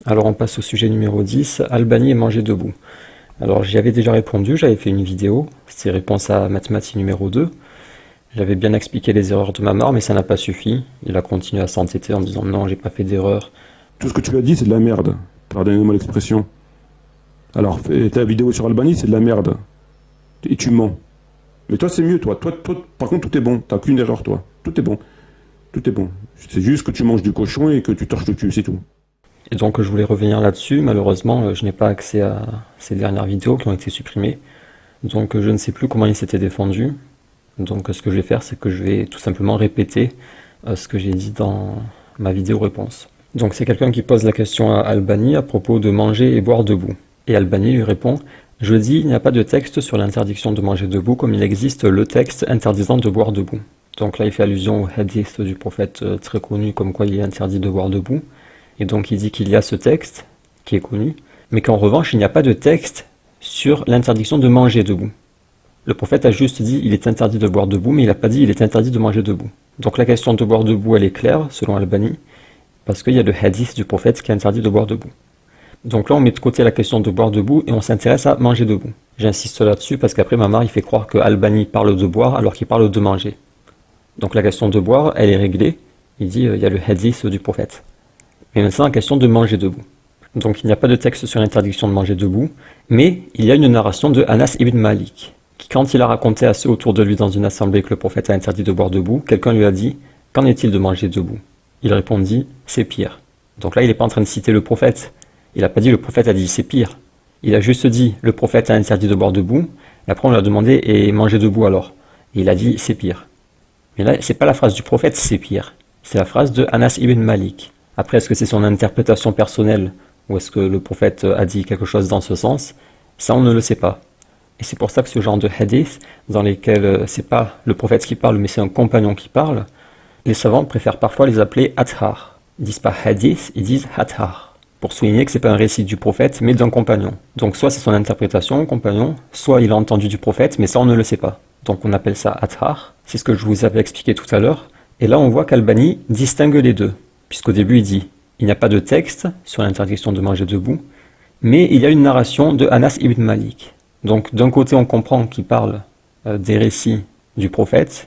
Alors on passe au sujet numéro 10, Albanie et manger debout. Alors j'y avais déjà répondu, j'avais fait une vidéo, c'était réponse à mathématiques numéro 2. J'avais bien expliqué les erreurs de Mamar, mais ça n'a pas suffi. Il a continué à s'entêter en disant non, j'ai pas fait d'erreur. Tout ce que tu as dit, c'est de la merde. Pardonnez-moi l'expression. Alors, ta vidéo sur Albanie, c'est de la merde. Et tu mens. Mais toi, c'est mieux, toi. Toi, par contre, tout est bon. T'as qu'une erreur, toi. Tout est bon. Tout est bon. C'est juste que tu manges du cochon et que tu torches le cul, c'est tout. Et donc je voulais revenir là-dessus, malheureusement je n'ai pas accès à ces dernières vidéos qui ont été supprimées. Donc je ne sais plus comment il s'était défendu. Donc ce que je vais faire, c'est que je vais tout simplement répéter ce que j'ai dit dans ma vidéo réponse. Donc c'est quelqu'un qui pose la question à Albanie à propos de manger et boire debout. Et Albanie lui répond « Je dis, il n'y a pas de texte sur l'interdiction de manger debout comme il existe le texte interdisant de boire debout. » Donc là il fait allusion au hadith du prophète très connu comme quoi il est interdit de boire debout. Et donc il dit qu'il y a ce texte qui est connu, mais qu'en revanche il n'y a pas de texte sur l'interdiction de manger debout. Le prophète a juste dit il est interdit de boire debout, mais il n'a pas dit il est interdit de manger debout. Donc la question de boire debout elle est claire selon Albanie, parce qu'il y a le hadith du prophète qui est interdit de boire debout. Donc là on met de côté la question de boire debout et on s'intéresse à manger debout. J'insiste là-dessus parce qu'après Mamar il fait croire que Albanie parle de boire alors qu'il parle de manger. Donc la question de boire elle est réglée, il dit il y a le hadith du prophète. Mais maintenant la question de manger debout. Donc il n'y a pas de texte sur l'interdiction de manger debout, mais il y a une narration de Anas ibn Malik, qui quand il a raconté à ceux autour de lui dans une assemblée que le prophète a interdit de boire debout, quelqu'un lui a dit « Qu'en est-il de manger debout ?» Il répondit « C'est pire ». Donc là il n'est pas en train de citer le prophète, il n'a pas dit le prophète a dit « C'est pire ». Il a juste dit « Le prophète a interdit de boire debout », et après on lui a demandé « Et manger debout alors ?» Et il a dit « C'est pire ». Mais là c'est pas la phrase du prophète « C'est pire », c'est la phrase de Anas ibn Malik. Après, est-ce que c'est son interprétation personnelle ou est-ce que le prophète a dit quelque chose dans ce sens? Ça, on ne le sait pas. Et c'est pour ça que ce genre de hadith, dans lesquels c'est pas le prophète qui parle, mais c'est un compagnon qui parle, les savants préfèrent parfois les appeler athar. Ils disent pas hadith, ils disent athar, pour souligner que c'est pas un récit du prophète, mais d'un compagnon. Donc soit c'est son interprétation, compagnon, soit il a entendu du prophète, mais ça on ne le sait pas. Donc on appelle ça athar. C'est ce que je vous avais expliqué tout à l'heure. Et là on voit qu'Albanie distingue les deux. Puisqu'au début il dit, il n'y a pas de texte sur l'interdiction de manger debout, mais il y a une narration de Anas ibn Malik. Donc d'un côté on comprend qu'il parle des récits du prophète,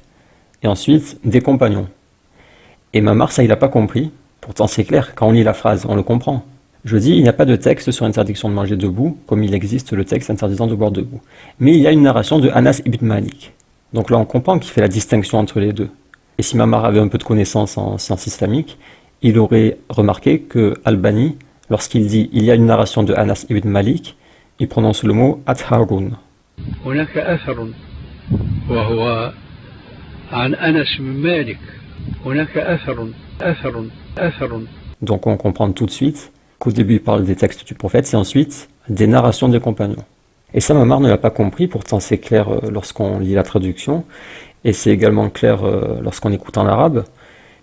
et ensuite des compagnons. Et Mamar, ça il n'a pas compris, pourtant c'est clair, quand on lit la phrase, on le comprend. Je dis, il n'y a pas de texte sur l'interdiction de manger debout, comme il existe le texte interdisant de boire debout. Mais il y a une narration de Anas ibn Malik. Donc là on comprend qu'il fait la distinction entre les deux. Et si Mamar avait un peu de connaissances en sciences islamiques, il aurait remarqué que Albanie, lorsqu'il dit « il y a une narration de Anas ibn Malik », il prononce le mot « atharun ». Donc on comprend tout de suite qu'au début il parle des textes du prophète et ensuite des narrations des compagnons. Et ça Mamar ne l'a pas compris, pourtant c'est clair lorsqu'on lit la traduction, et c'est également clair lorsqu'on écoute en arabe.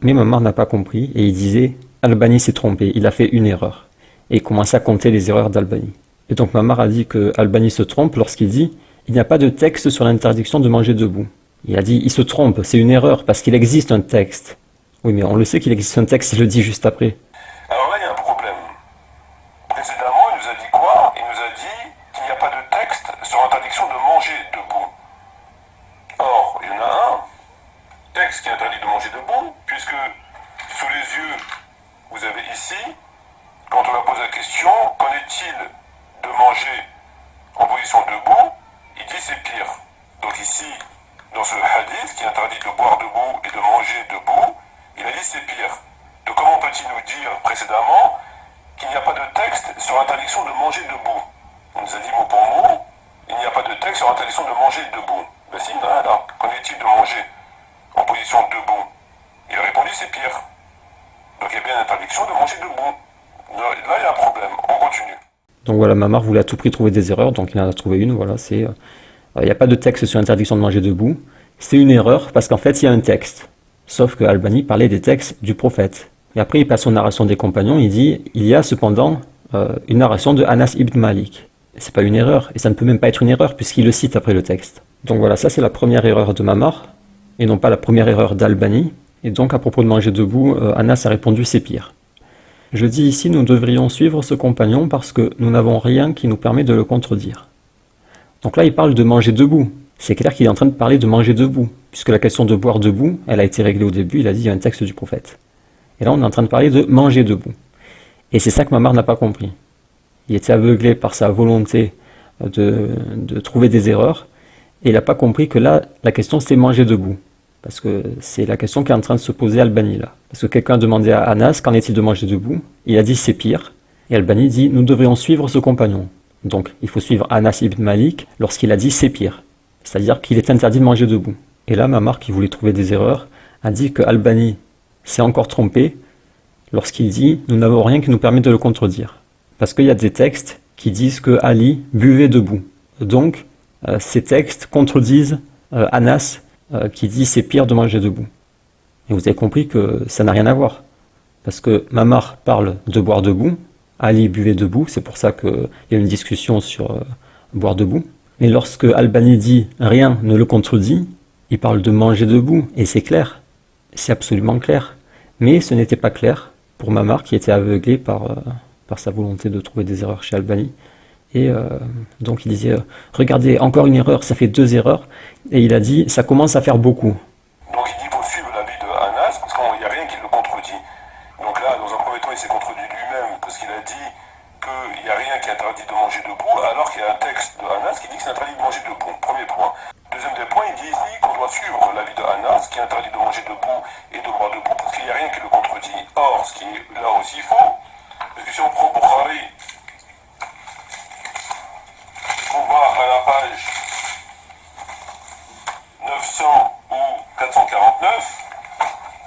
Mais Mamar n'a pas compris et il disait « Albanie s'est trompé, il a fait une erreur ». Et il commençait à compter les erreurs d'Albanie. Et donc Mamar a dit que Albanie se trompe lorsqu'il dit « Il n'y a pas de texte sur l'interdiction de manger debout ». Il a dit « Il se trompe, c'est une erreur parce qu'il existe un texte ». Oui mais on le sait qu'il existe un texte, il le dit juste après. Alors là il y a un problème. Précédemment il nous a dit quoi? Il nous a dit qu'il n'y a pas de texte sur l'interdiction de manger debout. Or, il y en a un texte qui interdit de manger debout, puisque sous les yeux, vous avez ici, quand on leur pose la question, qu'en est-il de manger en position debout, il dit c'est pire. Donc ici, dans ce hadith qui interdit de boire debout et de manger debout, il a dit c'est pire. Donc comment peut-il nous dire précédemment qu'il n'y a pas de texte sur l'interdiction de manger debout? On nous a dit mot pour mot, il n'y a pas de texte sur l'interdiction de manger debout. Ben si, alors, qu'en est-il de manger en position debout? Il a répondu c'est pire. Donc il y a bien l'interdiction de manger debout. Là il y a un problème, on continue. Donc voilà, Mamar voulait à tout prix trouver des erreurs, donc il en a trouvé une, voilà, c'est... il n'y a pas de texte sur l'interdiction de manger debout. C'est une erreur parce qu'en fait il y a un texte. Sauf que Albanie parlait des textes du prophète. Et après il passe aux narrations des compagnons, il dit il y a cependant une narration de Anas ibn Malik. C'est pas une erreur, et ça ne peut même pas être une erreur puisqu'il le cite après le texte. Donc voilà, ça c'est la première erreur de Mamar, et non pas la première erreur d'Albanie. Et donc à propos de manger debout, Anas a répondu c'est pire. Je dis ici, nous devrions suivre ce compagnon parce que nous n'avons rien qui nous permet de le contredire. Donc là, il parle de manger debout. C'est clair qu'il est en train de parler de manger debout, puisque la question de boire debout, elle a été réglée au début, il a dit il y a un texte du prophète. Et là, on est en train de parler de manger debout. Et c'est ça que Mamar n'a pas compris. Il était aveuglé par sa volonté de trouver des erreurs, et il n'a pas compris que là, la question c'est manger debout. Parce que c'est la question qui est en train de se poser à Albani là. Parce que quelqu'un a demandé à Anas, qu'en est-il de manger debout? Il a dit c'est pire. Et Albani dit, nous devrions suivre ce compagnon. Donc, il faut suivre Anas ibn Malik lorsqu'il a dit c'est pire. C'est-à-dire qu'il est interdit de manger debout. Et là, Mamar, qui voulait trouver des erreurs, a dit que Albani s'est encore trompé lorsqu'il dit « Nous n'avons rien qui nous permet de le contredire ». Parce qu'il y a des textes qui disent que Ali buvait debout. Donc, ces textes contredisent Anas qui dit « C'est pire de manger debout ». Et vous avez compris que ça n'a rien à voir. Parce que Mamar parle de boire debout, Ali buvait debout, c'est pour ça qu'il y a une discussion sur boire debout. Mais lorsque Albani dit « rien ne le contredit », il parle de manger debout, et c'est clair, c'est absolument clair. Mais ce n'était pas clair pour Mamar qui était aveuglé par sa volonté de trouver des erreurs chez Albani. Et donc il disait « regardez, encore une erreur, ça fait 2 erreurs », et il a dit « ça commence à faire beaucoup ». Donc il dit faut suivre l'avis de Anas, parce qu'il n'y a rien qui le contredit. Donc là, dans un premier temps, il s'est contredit lui-même, parce qu'il a dit qu'il n'y a rien qui interdit de manger debout, alors qu'il y a un texte de Anas qui dit que c'est interdit de manger debout. Premier point. Deuxième des points, il dit ici qu'on doit suivre l'avis de Anas, qui interdit de manger debout et de boire debout, parce qu'il n'y a rien qui le contredit. Or, ce qui est là aussi faux, parce que si on prend Bukhari, on va à la page 900 ou 449,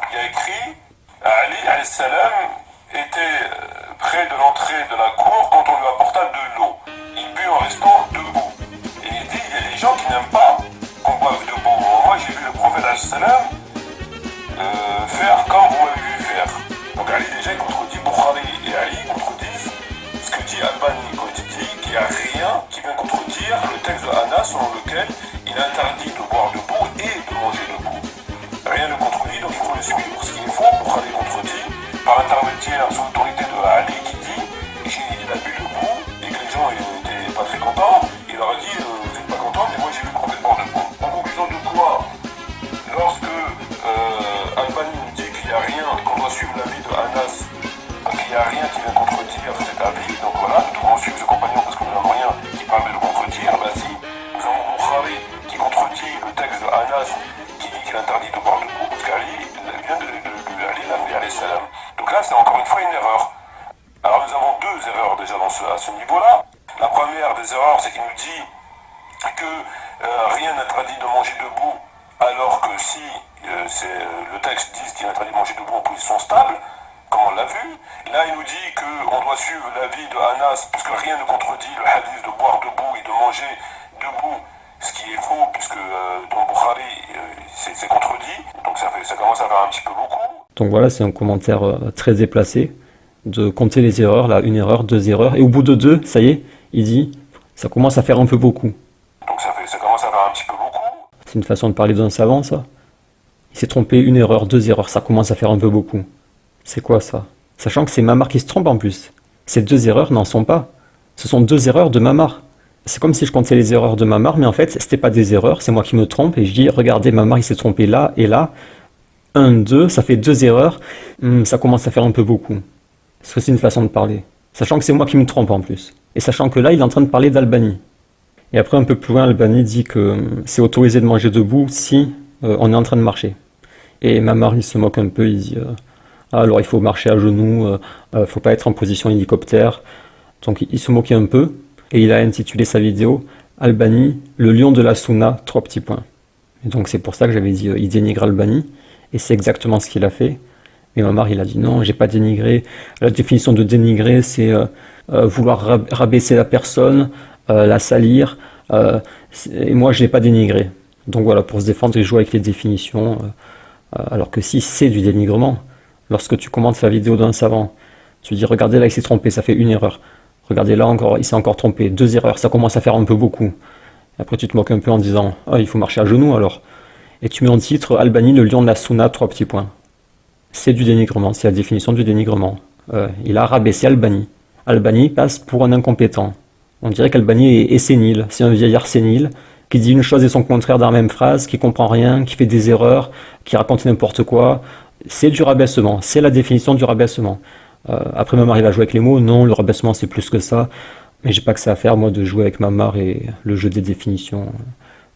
il y a écrit Ali alayhi salam était près de l'entrée de la cour quand on lui apporta de l'eau. Il but en restant debout. Et il dit, il y a des gens qui n'aiment pas qu'on boive debout. Moi, j'ai vu le prophète alayhi salam faire comme vous m'avez vu faire. Donc Ali, déjà, il contredit Bukhari et Ali contredisent ce que dit Albani quand il dit qu'il n'y a rien qui vient contredire le texte de Anas selon lequel il est interdit de boire debout et de manger debout. Rien ne contredit, donc il faut le suivre. Ce qu'il faut, Bukhari contredit par intermédiaire sous l'autorité de Ali qui dit il a bu debout et que les gens n'étaient pas très contents. Il leur a dit vous n'êtes pas contents, mais moi j'ai vu le prophète boire debout. En conclusion de quoi, lorsque Albani nous dit qu'il n'y a rien, qu'on doit suivre l'avis de Anas, parce qu'il n'y a rien qui vient contredire cet avis, donc voilà, nous devons suivre ce compagnon parce que nous n'avons rien qui permet de le contredire, ben si, nous avons Bukhari qui contredit le texte de Anas qui dit qu'il est interdit de boire debout, parce qu'Ali vient de Ali l'a fait alayhi salam. Donc là, c'est encore une fois une erreur. Alors nous avons 2 erreurs déjà à ce niveau-là. La première des erreurs, c'est qu'il nous dit que rien n'interdit de manger debout, alors que si le texte dit qu'il est interdit de manger debout en position stable, comme on l'a vu, là il nous dit qu'on doit suivre l'avis de Anas, puisque rien ne contredit le hadith de boire debout et de manger debout, ce qui est faux, puisque dans Bukhari c'est contredit, donc ça commence à faire un petit peu beaucoup. Donc voilà, c'est un commentaire très déplacé, de compter les erreurs, là, 1 erreur, 2 erreurs, et au bout de 2, ça y est, il dit, ça commence à faire un peu beaucoup. Donc ça commence à faire un petit peu beaucoup. C'est une façon de parler d'un savant, ça. Il s'est trompé, 1 erreur, 2 erreurs, ça commence à faire un peu beaucoup. C'est quoi ça? Sachant que c'est Mamar qui se trompe en plus. Ces 2 erreurs n'en sont pas. Ce sont 2 erreurs de Mamar. C'est comme si je comptais les erreurs de Mamar, mais en fait, c'était pas des erreurs, c'est moi qui me trompe, et je dis, regardez, Mamar, il s'est trompé là et là. 1, 2, ça fait 2 erreurs, ça commence à faire un peu beaucoup. Est-ce que c'est une façon de parler? Sachant que c'est moi qui me trompe en plus. Et sachant que là, il est en train de parler d'Albani. Et après, un peu plus loin, Albani dit que c'est autorisé de manger debout si on est en train de marcher. Et Mamar, il se moque un peu, il dit alors il faut marcher à genoux, faut pas être en position hélicoptère. Donc il se moquait un peu, et il a intitulé sa vidéo Albani, le lion de la Sunna, 3 petits points. Et donc c'est pour ça que j'avais dit il dénigre Albani, et c'est exactement ce qu'il a fait. Mais Mamar, il a dit non, j'ai pas dénigré. La définition de dénigrer, c'est vouloir rabaisser la personne, la salir, et moi je l'ai pas dénigré. Donc voilà, pour se défendre, il joue avec les définitions, alors que si c'est du dénigrement, lorsque tu commentes la vidéo d'un savant, tu dis regardez là il s'est trompé, ça fait 1 erreur. Regardez là encore, il s'est encore trompé, 2 erreurs, ça commence à faire un peu beaucoup. Et après tu te moques un peu en disant il faut marcher à genoux alors. Et tu mets en titre Albani, le lion de la Sunna, 3 petits points. C'est du dénigrement, c'est la définition du dénigrement. Il a rabaissé Albani. Albani passe pour un incompétent. On dirait qu'Albani est sénile, c'est un vieillard sénile qui dit une chose et son contraire dans la même phrase, qui comprend rien, qui fait des erreurs, qui raconte n'importe quoi. C'est du rabaissement, c'est la définition du rabaissement. Après Mamar il va jouer avec les mots, non, le rabaissement c'est plus que ça, mais j'ai pas que ça à faire moi de jouer avec Mamar et le jeu des définitions.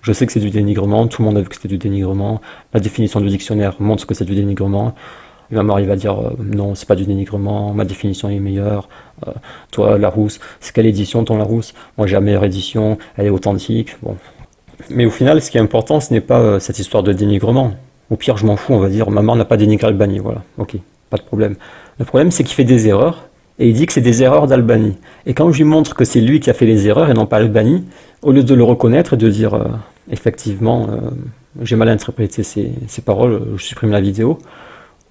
Je sais que c'est du dénigrement, tout le monde a vu que c'était du dénigrement, la définition du dictionnaire montre que c'est du dénigrement. Et Mamar il va dire non, c'est pas du dénigrement, ma définition est meilleure. Toi Larousse, c'est quelle édition ton Larousse? Moi j'ai la meilleure édition, elle est authentique. Bon. Mais au final, ce qui est important, ce n'est pas cette histoire de dénigrement. Au pire, je m'en fous, on va dire Mamar n'a pas dénigré Albani, voilà, ok, pas de problème. Le problème, c'est qu'il fait des erreurs, et il dit que c'est des erreurs d'Albani. Et quand je lui montre que c'est lui qui a fait les erreurs et non pas Albani, au lieu de le reconnaître et de dire effectivement, j'ai mal interprété ces paroles, je supprime la vidéo,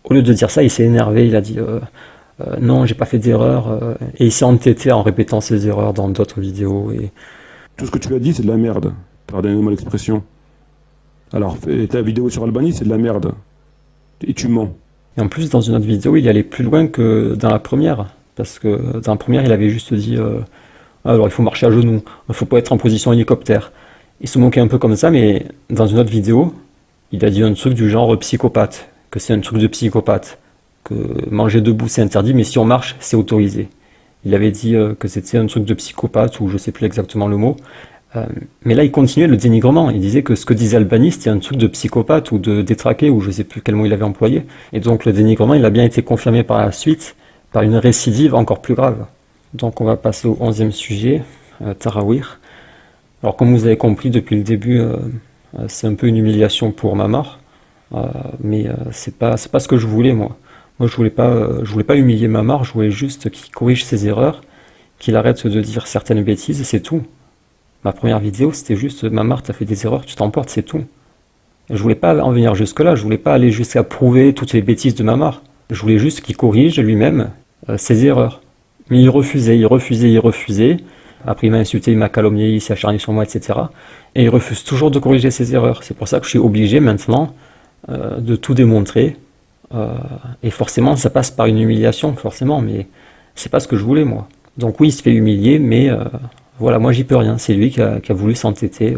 au lieu de dire ça, il s'est énervé, il a dit non, j'ai pas fait d'erreur, et il s'est entêté en répétant ses erreurs dans d'autres vidéos. Et... Tout ce que tu as dit, c'est de la merde. Pardonnez-moi l'expression. Alors, ta vidéo sur Albani, c'est de la merde. Et tu mens. Et en plus, dans une autre vidéo, il allait plus loin que dans la première. Parce que dans la première, il avait juste dit alors il faut marcher à genoux, il faut pas être en position hélicoptère. Il se moquait un peu comme ça, mais dans une autre vidéo, il a dit un truc du genre psychopathe, que c'est un truc de psychopathe, que manger debout c'est interdit, mais si on marche, c'est autorisé. Il avait dit que c'était un truc de psychopathe, ou je sais plus exactement le mot. Mais là, il continuait le dénigrement. Il disait que ce que disait Albani, c'était un truc de psychopathe ou de détraqué, ou je sais plus quel mot il avait employé. Et donc le dénigrement, il a bien été confirmé par la suite, par une récidive encore plus grave. Donc on va passer au 11e sujet, Tarawih. Alors comme vous avez compris depuis le début, c'est un peu une humiliation pour Mamar, mais c'est pas ce que je voulais moi. Moi je voulais pas humilier Mamar, je voulais juste qu'il corrige ses erreurs, qu'il arrête de dire certaines bêtises, c'est tout. Ma première vidéo, c'était juste « Mamar, t'as fait des erreurs, tu t'emportes, c'est tout ». Je voulais pas en venir jusque-là, je voulais pas aller jusqu'à prouver toutes les bêtises de Mamar. Je voulais juste qu'il corrige lui-même ses erreurs. Mais il refusait. Après, il m'a insulté, il m'a calomnié, il s'est acharné sur moi, etc. Et il refuse toujours de corriger ses erreurs. C'est pour ça que je suis obligé maintenant de tout démontrer. Et forcément, ça passe par une humiliation, forcément, mais c'est pas ce que je voulais, moi. Donc oui, il se fait humilier, mais... voilà, moi j'y peux rien, c'est lui qui a voulu s'entêter